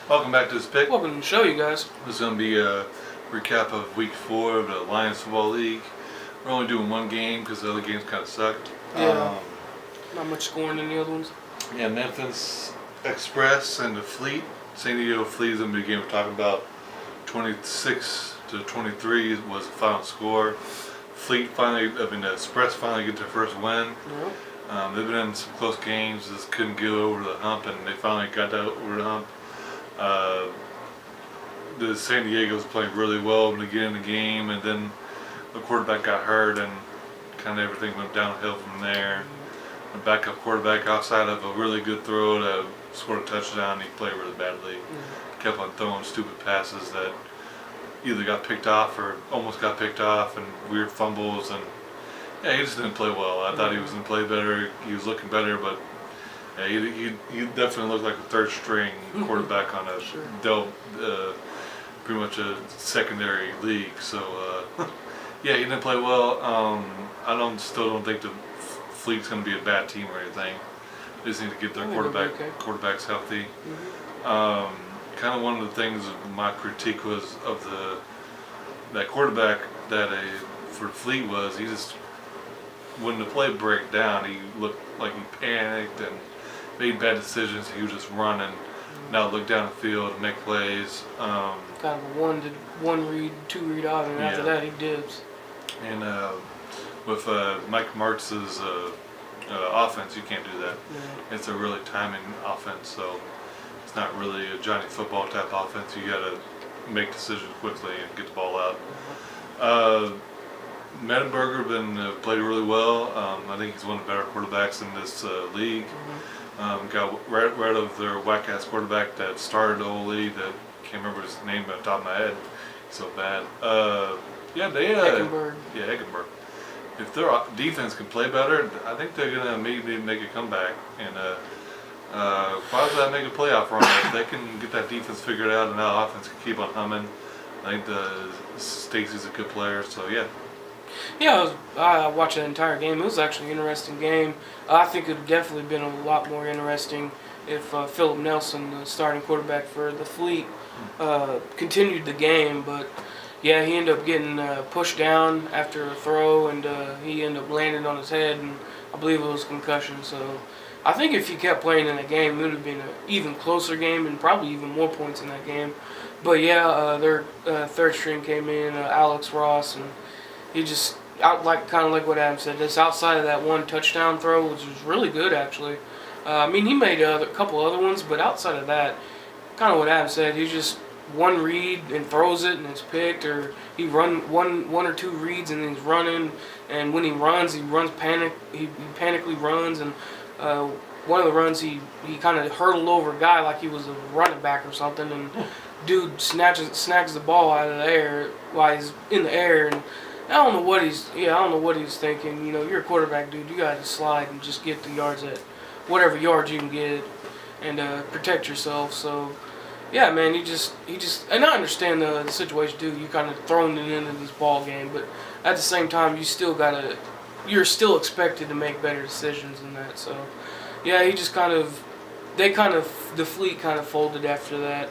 Welcome back to this pick. Welcome to the show, you guys. This is going to be a recap of week 4 of the Lions Football League. We're only doing one game because the other games kind of sucked. Yeah. Not much scoring in the other ones. Yeah, Memphis Express and the Fleet. San Diego Fleet is going to be a game we're talking about. 26-23 was the final score. The Express finally get their first win. Yep. They've been in some close games, just couldn't get over the hump, and they finally got that over the hump. The San Diego's playing really well in the beginning of the game, and then the quarterback got hurt, and kind of everything went downhill from there. The backup quarterback, outside of a really good throw to score a touchdown, he played really badly. Kept on throwing stupid passes that either got picked off or almost got picked off, and weird fumbles, and yeah, he just didn't play well. I thought he was going to play better. He was looking better, but yeah, he definitely looked like a third string quarterback on a pretty much a secondary league. So yeah, he didn't play well. I still don't think the Fleet's going to be a bad team or anything. They just need to get their quarterbacks healthy. Kind of one of the things my critique was of that quarterback for Fleet was he just, when the play broke down, he looked like he panicked and made bad decisions. He was just running, now look down the field and make plays. Kind of a one read, two read out, and after that he dips. And with Mike Martz's offense, you can't do that. Yeah. It's a really timing offense, so it's not really a Johnny Football type offense. You got to make decisions quickly and get the ball out. Mettenberger played really well. I think he's one of the better quarterbacks in this league. Got rid of their whack-ass quarterback that started the whole league. That can't remember his name off the top of my head. He's so bad. Heckenberg. If their defense can play better, I think they're gonna maybe make a comeback and probably make a playoff run. If they can get that defense figured out and that offense can keep on humming, I think Stacy's a good player. So yeah. Yeah, I watched that entire game. It was actually an interesting game. I think it would have definitely been a lot more interesting if Philip Nelson, the starting quarterback for the Fleet, continued the game. But yeah, he ended up getting pushed down after a throw, and he ended up landing on his head, and I believe it was concussion. So I think if he kept playing in that game, it would have been an even closer game and probably even more points in that game. But yeah, their third string came in, Alex Ross, and he just kind of like what Adam said. Just outside of that one touchdown throw, which was really good actually. I mean, he made a couple other ones, but outside of that, kind of what Adam said, he just one read and throws it and it's picked, or he run one or two reads and then he's running, and when he runs he panically runs, and one of the runs he kind of hurdled over a guy like he was a running back or something, and dude snatches the ball out of the air while he's in the air, and I don't know what he's thinking. You know, you're a quarterback, dude. You gotta slide and just get the yards at whatever yards you can get, and protect yourself. So, yeah, man, he just, and I understand the situation too. You kind of thrown it into this ball game, but at the same time, you're still expected to make better decisions than that. So, yeah, the Fleet kind of folded after that.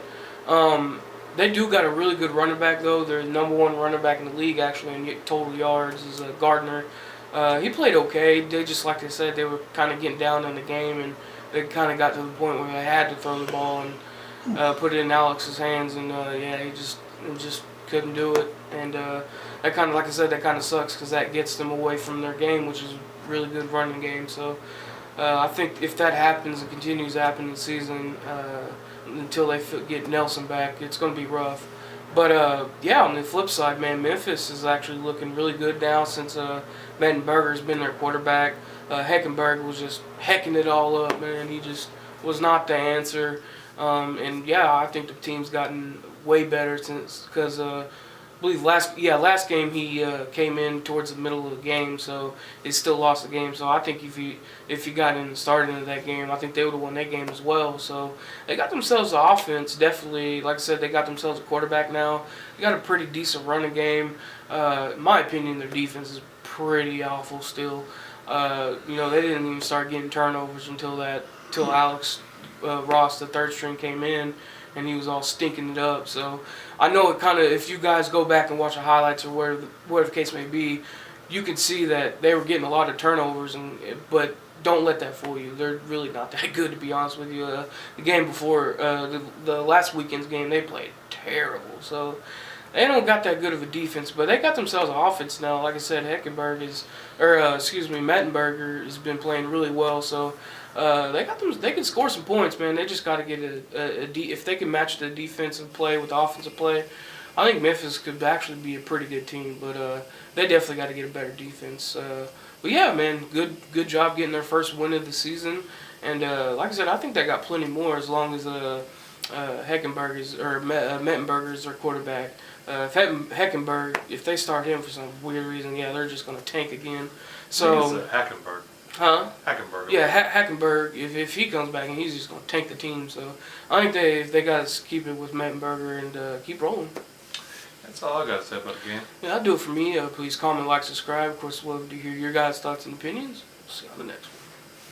They do got a really good running back, though. Their number one running back in the league, actually, in total yards is Gardner. He played okay. They just, like they said, they were kind of getting down in the game, and they kind of got to the point where they had to throw the ball and put it in Alex's hands, and he just couldn't do it. And that kind of, like I said, that kind of sucks because that gets them away from their game, which is a really good running game. So I think if that happens and continues to happen in the season, until they get Nelson back, it's going to be rough. But yeah, on the flip side, man, Memphis is actually looking really good now since Mettenberger's been their quarterback. Heckenberg was just hecking it all up, man. He just was not the answer. And yeah, I think the team's gotten way better since, because I believe last game he came in towards the middle of the game, so they still lost the game. So I think if he got in and started into that game, I think they would have won that game as well. So they got themselves an offense, definitely. Like I said, they got themselves a quarterback now. They got a pretty decent running game. In my opinion, their defense is pretty awful still. They didn't even start getting turnovers until Alex Ross, the third string, came in. and he was all stinking it up. So I know it kind of, if you guys go back and watch the highlights or whatever the case may be, you can see that they were getting a lot of turnovers, but don't let that fool you. They're really not that good, to be honest with you. The game before, the last weekend's game, they played terrible. So they don't got that good of a defense, but they got themselves an offense now. Like I said, Mettenberger has been playing really well. So they got them. They can score some points, man. They just got to get if they can match the defensive play with the offensive play. I think Memphis could actually be a pretty good team, but they definitely got to get a better defense. But yeah, man, good job getting their first win of the season. And like I said, I think they got plenty more as long as Mettenberger is their quarterback. If Heckenberg, if they start him for some weird reason, yeah, they're just gonna tank again. So I think it's Hackenberg. Huh? Hackenberg. Yeah, Hackenberg. If he comes back, and he's just gonna tank the team. So I think they got to keep it with Mettenberger and keep rolling. That's all I got to say about the game. Yeah, that'll do it for me. Please comment, like, subscribe. Of course, love to hear your guys' thoughts and opinions. See you on the next one.